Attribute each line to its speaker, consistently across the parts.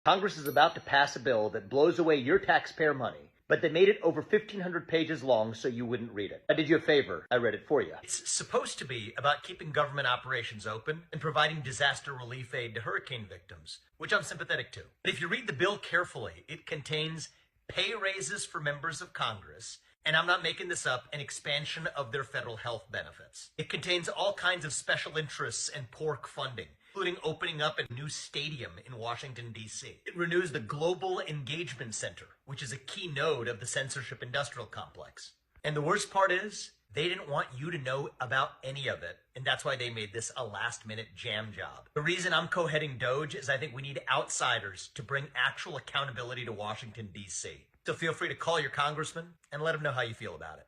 Speaker 1: Congress is about to pass a bill that blows away your taxpayer money, but they made it over 1,500 pages long so you wouldn't read it. I did you a favor. I read it for you. It's supposed to be about keeping government operations open and providing disaster relief aid to hurricane victims, which I'm sympathetic to. But if you read the bill carefully, it contains pay raises for members of Congress, and I'm not making this up, an expansion of their federal health benefits. It contains all kinds of special interests and pork funding, including opening up a new stadium in Washington, D.C. It renews the Global Engagement Center, which is a key node of the censorship industrial complex. And the worst part is, they didn't want you to know about any of it, and that's why they made this a last-minute jam job. The reason I'm co-heading DOGE is I think we need outsiders to bring actual accountability to Washington, D.C. So feel free to call your congressman and let him know how you feel about it.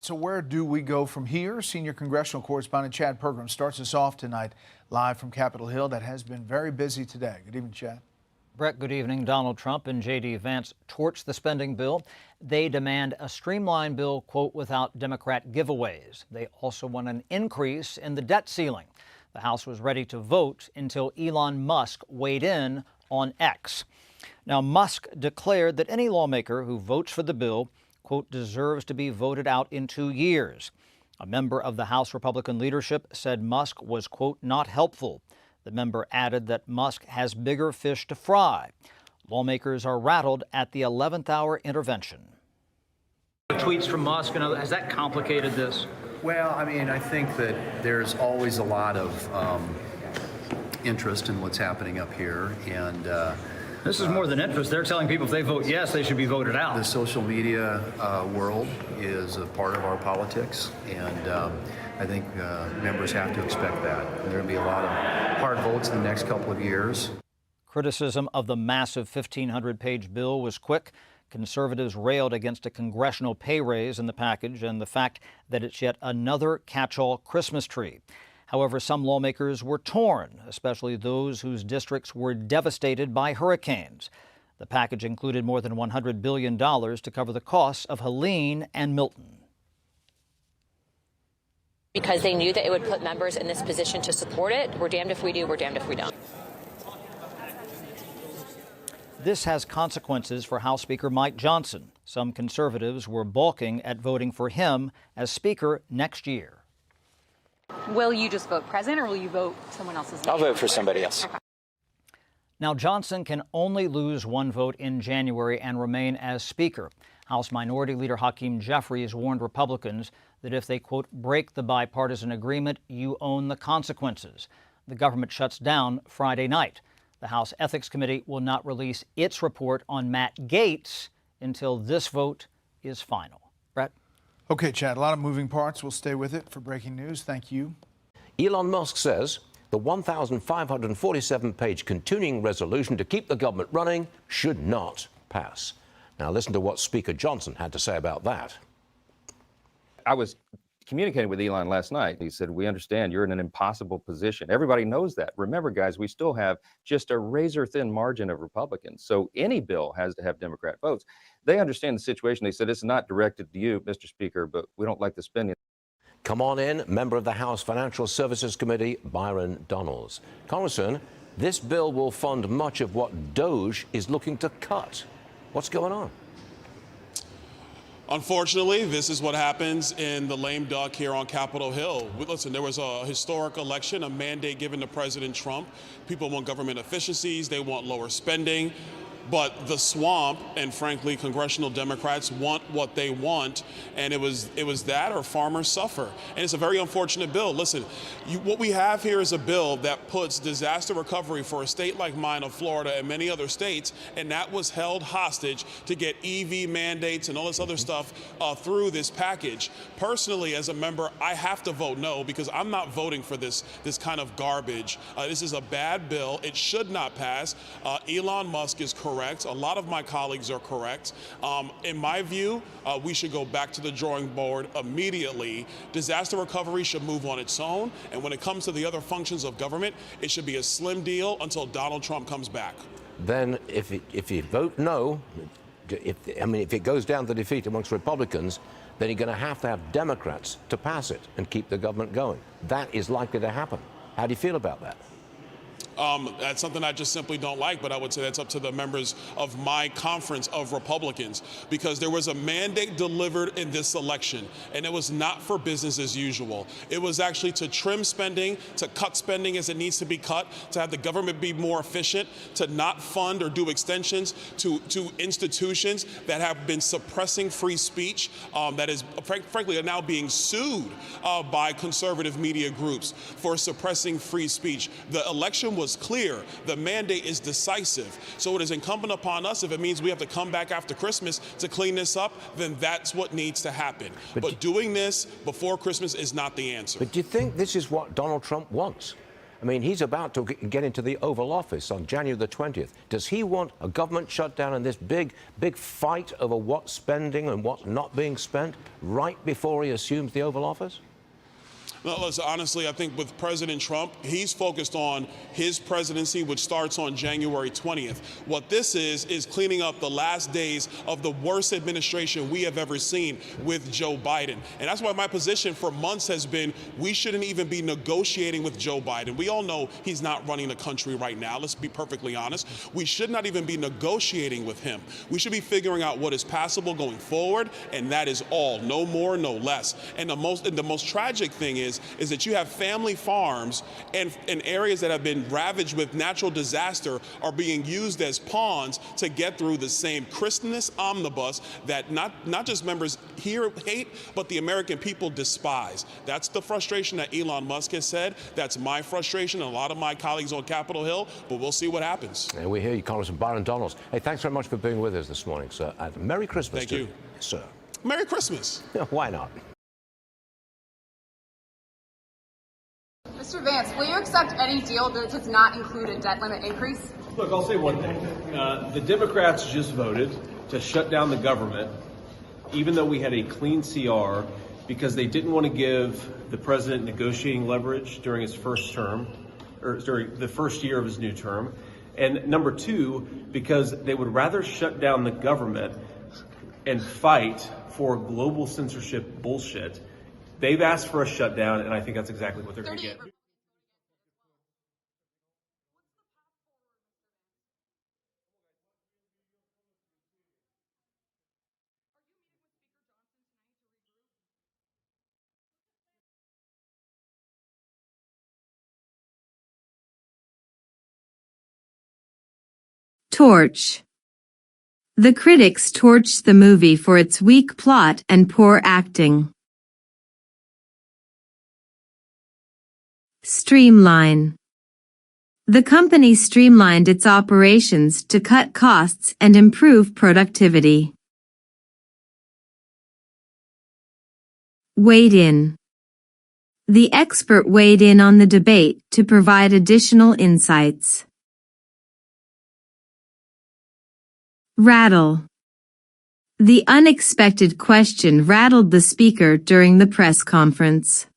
Speaker 2: So where do we go from here? Senior congressional correspondent Chad Pergram starts us off tonight live from Capitol Hill. That has been very busy today. Good evening, Chad.
Speaker 3: Brett, good evening. Donald Trump and J.D. Vance torch the spending bill. They demand a streamlined bill, quote, without Democrat giveaways. They also want an increase in the debt ceiling. The House was ready to vote until Elon Musk weighed in on X. Now, Musk declared that any lawmaker who votes for the bill, quote, deserves to be voted out in 2 years. A member of the House Republican leadership said Musk was, quote, not helpful. The member added that Musk has bigger fish to fry. Lawmakers are rattled at the 11th hour intervention.
Speaker 4: Tweets from Musk, has that complicated this?
Speaker 5: Well, I mean, I think that there's always a lot of interest in what's happening up here, and
Speaker 4: this is more than interest. They're telling people if they vote yes, they should be voted out.
Speaker 5: The social media world is a part of our politics, and I think members have to expect that. There are going to be a lot of hard votes in the next couple of years.
Speaker 3: Criticism of the massive 1,500-page bill was quick. Conservatives railed against a congressional pay raise in the package and the fact that it's yet another catch-all Christmas tree. However, some lawmakers were torn, especially those whose districts were devastated by hurricanes. The package included more than $100 billion to cover the costs of Helene and Milton.
Speaker 6: Because they knew that it would put members in this position to support it. We're damned if we do, we're damned if we don't.
Speaker 3: This has consequences for House Speaker Mike Johnson. Some conservatives were balking at voting for him as Speaker next year.
Speaker 7: Will you just vote president or will you vote someone else's name?
Speaker 8: I'll vote for somebody else.
Speaker 7: Okay.
Speaker 3: Now, Johnson can only lose one vote in January and remain as Speaker. House Minority Leader Hakeem Jeffries warned Republicans that if they, quote, break the bipartisan agreement, you own the consequences. The government shuts down Friday night. The House Ethics Committee will not release its report on Matt Gaetz until this vote is final. Brett?
Speaker 2: Okay, Chad, a lot of moving parts. We'll stay with it for breaking news. Thank you.
Speaker 9: Elon Musk says the 1,547-page continuing resolution to keep the government running should not pass. Now listen to what Speaker Johnson had to say about that.
Speaker 10: I was communicating with Elon last night. He said, we understand you're in an impossible position. Everybody knows that. Remember, guys, we still have just a razor-thin margin of Republicans. So any bill has to have Democrat votes. They understand the situation. They said, it's not directed to you, Mr. Speaker, but we don't like the spending.
Speaker 9: Come on in, member of the House Financial Services Committee, Byron Donalds. Congressman, this bill will fund much of what DOGE is looking to cut. What's going on?
Speaker 11: Unfortunately, this is what happens in the lame duck here on Capitol Hill. Listen, there was a historic election, a mandate given to President Trump. People want government efficiencies, they want lower spending. But the swamp and, frankly, congressional Democrats want what they want, and it was that or farmers suffer. And it's a very unfortunate bill. Listen, what we have here is a bill that puts disaster recovery for a state like mine of Florida and many other states, and that was held hostage to get EV mandates and all this other stuff through this package. Personally, as a member, I have to vote no because I'm not voting for this kind of garbage. This is a bad bill. It should not pass. Elon Musk is correct. A lot of my colleagues are correct. In my view, we should go back to the drawing board immediately. Disaster recovery should move on its own. And when it comes to the other functions of government, it should be a slim deal until Donald Trump comes back.
Speaker 9: Then if you vote no, if it goes down to defeat amongst Republicans, then you're going to have Democrats to pass it and keep the government going. That is likely to happen. How do you feel about that?
Speaker 11: That's something I just simply don't like, but I would say that's up to the members of my conference of Republicans, because there was a mandate delivered in this election, and it was not for business as usual. It was actually to trim spending, to cut spending as it needs to be cut, to have the government be more efficient, to not fund or do extensions to institutions that have been suppressing free speech, that is, frankly, are now being sued by conservative media groups for suppressing free speech. The election was clear. The mandate is decisive. So it is incumbent upon us, if it means we have to come back after Christmas to clean this up, then that's what needs to happen. But doing this before Christmas is not the answer.
Speaker 9: But do you think this is what Donald Trump wants? I mean, he's about to get into the Oval Office on January the 20th. Does he want a government shutdown and this big fight over what's spending and what's not being spent right before he assumes the Oval Office?
Speaker 11: No, listen, honestly, I think with President Trump, he's focused on his presidency, which starts on January 20th. What this is cleaning up the last days of the worst administration we have ever seen with Joe Biden. And that's why my position for months has been we shouldn't even be negotiating with Joe Biden. We all know he's not running the country right now. Let's be perfectly honest. We should not even be negotiating with him. We should be figuring out what is passable going forward, and that is all. No more, no less. And the most tragic thing is that you have family farms and areas that have been ravaged with natural disaster are being used as pawns to get through the same Christmas omnibus that not just members here hate, but the American people despise. That's the frustration that Elon Musk has said. That's my frustration and a lot of my colleagues on Capitol Hill, but we'll see what happens.
Speaker 9: And we hear you, Congressman Byron Donalds. Hey, thanks very much for being with us this morning, sir. And Merry Christmas
Speaker 11: Thank
Speaker 9: to
Speaker 11: you.
Speaker 9: Sir.
Speaker 11: Merry Christmas.
Speaker 9: Why not?
Speaker 7: Mr. Vance, will you accept any deal that does not include a debt limit increase?
Speaker 8: Look, I'll say one thing. The Democrats just voted to shut down the government, even though we had a clean CR, because they didn't want to give the president negotiating leverage during his first term, or during the first year of his new term. And number two, because they would rather shut down the government and fight for global censorship bullshit. They've asked for a shutdown, and I think that's exactly what they're going to get.
Speaker 12: Torch. The critics torched the movie for its weak plot and poor acting. Streamline. The company streamlined its operations to cut costs and improve productivity. Weighed in. The expert weighed in on the debate to provide additional insights. Rattle. The unexpected question rattled the speaker during the press conference.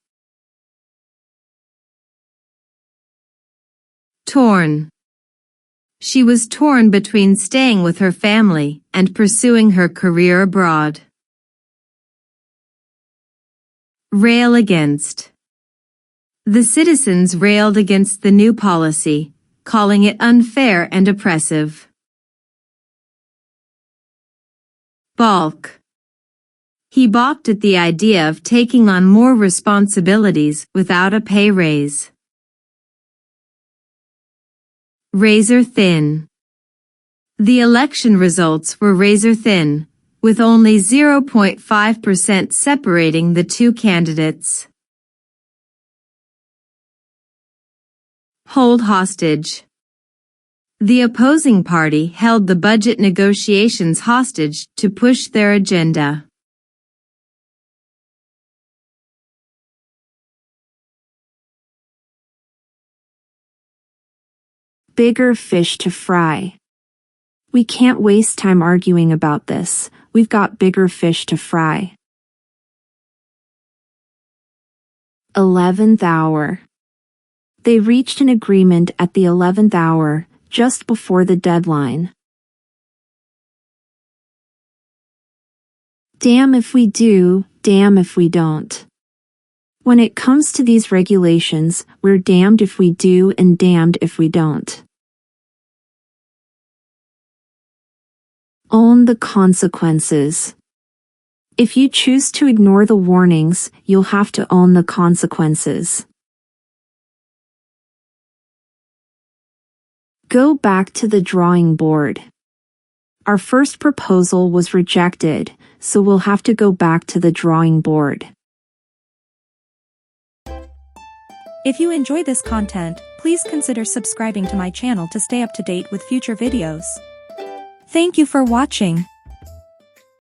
Speaker 12: Torn. She was torn between staying with her family and pursuing her career abroad. Rail against. The citizens railed against the new policy, calling it unfair and oppressive. Balk. He balked at the idea of taking on more responsibilities without a pay raise. Razor thin. The election results were razor thin, with only 0.5% separating the two candidates. Hold hostage. The opposing party held the budget negotiations hostage to push their agenda.
Speaker 13: Bigger fish to fry. We can't waste time arguing about this. We've got bigger fish to fry. 11th hour. They reached an agreement at the 11th hour, just before the deadline. Damn if we do, damn if we don't. When it comes to these regulations, we're damned if we do and damned if we don't. Own the consequences. If you choose to ignore the warnings, you'll have to own the consequences. Go back to the drawing board. Our first proposal was rejected, so we'll have to go back to the drawing board.
Speaker 14: If you enjoy this content, please consider subscribing to my channel to stay up to date with future videos. Thank you for watching.